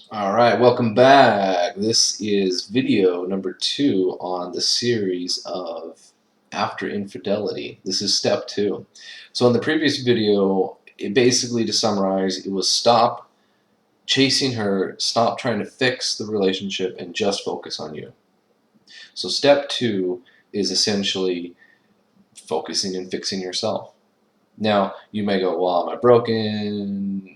All right, welcome back. This is video number 2 on the series of After Infidelity. This is step 2. So in the previous video, it basically, to summarize, it was stop chasing her, stop trying to fix the relationship, and just focus on you. So step 2 is essentially focusing and fixing yourself. Now, you may go, well, am I broken?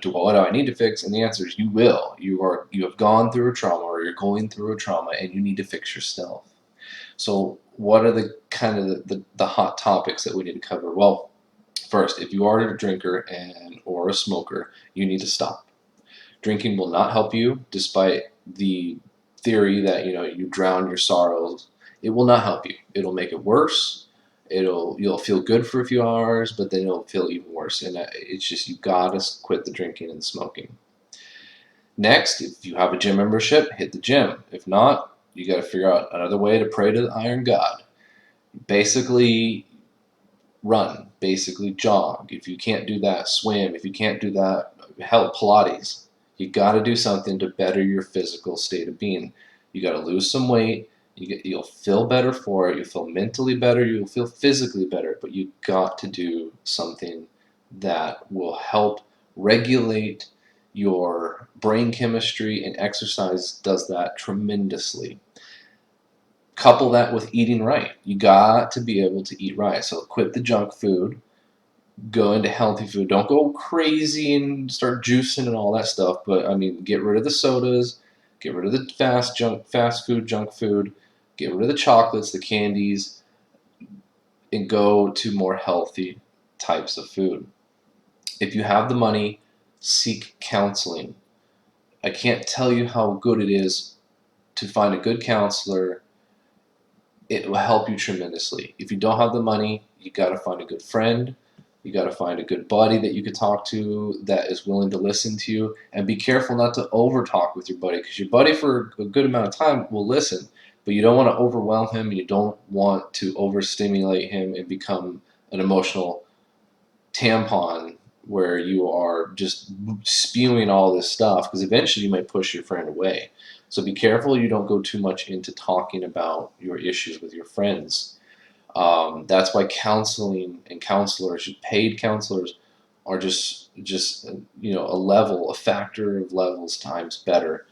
What do I need to fix? And the answer is you will. You have gone through a trauma, or you're going through a trauma, and you need to fix yourself. So what are the kind of the hot topics that we need to cover? Well, first, if you are a drinker or a smoker, you need to stop. Drinking will not help you, despite the theory that you drown your sorrows. It will not help you. It'll make it worse. You'll feel good for a few hours, but then it'll feel even worse. And it's just, you gotta quit the drinking and smoking. Next, if you have a gym membership, hit the gym. If not, you got to figure out another way to pray to the iron god. Basically, run. Basically, jog. If you can't do that, swim. If you can't do that, hell, Pilates. You got to do something to better your physical state of being. You got to lose some weight. You'll feel better for it. You'll feel mentally better. You'll feel physically better. But you got to do something that will help regulate your brain chemistry, and exercise does that tremendously. Couple that with eating right. You got to be able to eat right. So quit the junk food, go into healthy food. Don't go crazy and start juicing and all that stuff, but I mean, get rid of the sodas, get rid of the fast food, junk food, get rid of the chocolates, the candies, and go to more healthy types of food. If you have the money, seek counseling. I can't tell you how good it is to find a good counselor. It will help you tremendously. If you don't have the money, you got to find a good friend. You got to find a good buddy that you can talk to that is willing to listen to you. And be careful not to over talk with your buddy, because your buddy for a good amount of time will listen, but you don't want to overwhelm him, and you don't want to overstimulate him and become an emotional tampon where you are just spewing all this stuff, because eventually you might push your friend away. So be careful you don't go too much into talking about your issues with your friends. That's why counseling and counselors, paid counselors, are just a factor of levels times better,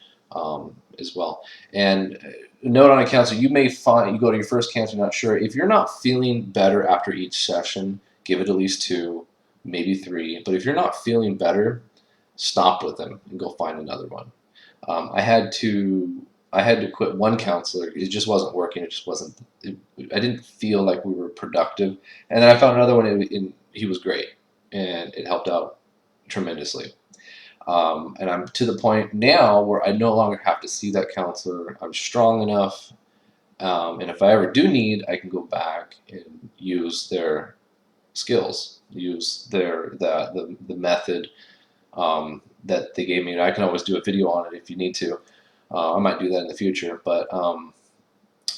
as well. And note on a counselor, you may find you go to your first counselor, not sure if you're not feeling better after each session. Give it at least 2, maybe 3. But if you're not feeling better, stop with them and go find another one. I had to quit one counselor. It just wasn't working. It just wasn't. I didn't feel like we were productive. And then I found another one, and he was great, and it helped out tremendously. And I'm to the point now where I no longer have to see that counselor. I'm strong enough, and if I ever do need, I can go back and use their skills, use the method that they gave me. And I can always do a video on it if you need to. I might do that in the future. But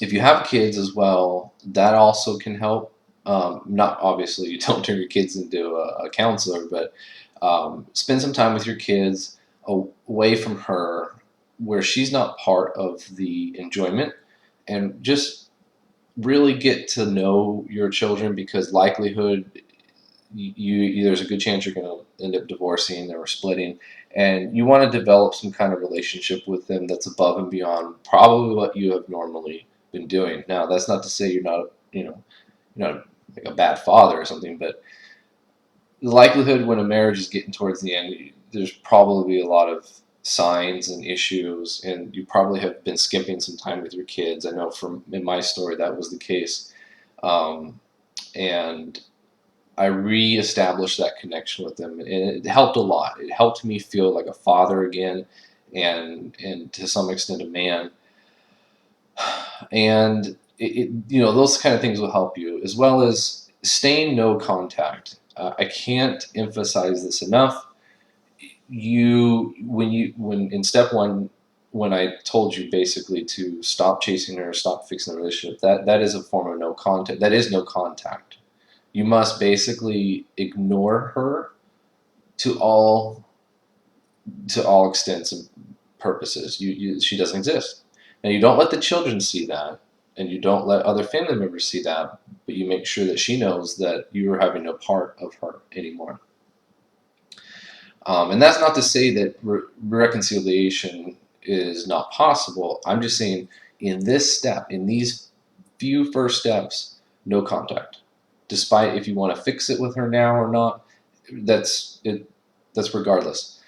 if you have kids as well, that also can help. Not obviously, you don't turn your kids into a counselor, but spend some time with your kids away from her, where she's not part of the enjoyment, and just really get to know your children, because likelihood there's a good chance you're going to end up divorcing or splitting, and you want to develop some kind of relationship with them that's above and beyond probably what you have normally been doing. Now, that's not to say you're not like a bad father or something, but the likelihood when a marriage is getting towards the end, there's probably a lot of signs and issues, and you probably have been skipping some time with your kids. I know from in my story that was the case, and I reestablished that connection with them, and it helped a lot. It helped me feel like a father again, and to some extent a man. And those kind of things will help you, as well as staying no contact. I can't emphasize this enough. When in step 1, when I told you basically to stop chasing her, stop fixing the relationship, that is a form of no contact. That is no contact. You must basically ignore her to all to all extents and purposes. She doesn't exist. Now, you don't let the children see that, and you don't let other family members see that, but you make sure that she knows that you are having no part of her anymore. And that's not to say that reconciliation is not possible. I'm just saying in this step, in these few first steps, no contact. Despite if you want to fix it with her now or not, that's it. That's regardless.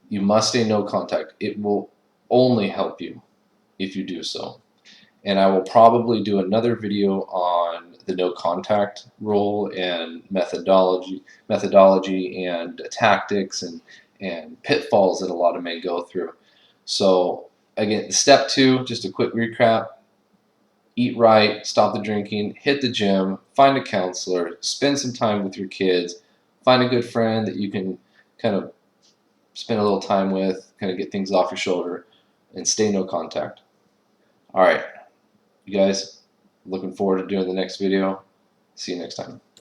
You must stay no contact. It will only help you if you do so. And I will probably do another video on the no contact rule and methodology and tactics and pitfalls that a lot of men go through. So again, step 2, just a quick recap: eat right, stop the drinking, hit the gym, find a counselor, spend some time with your kids, find a good friend that you can kind of spend a little time with, kind of get things off your shoulder, and stay no contact. All right, you guys, looking forward to doing the next video. See you next time.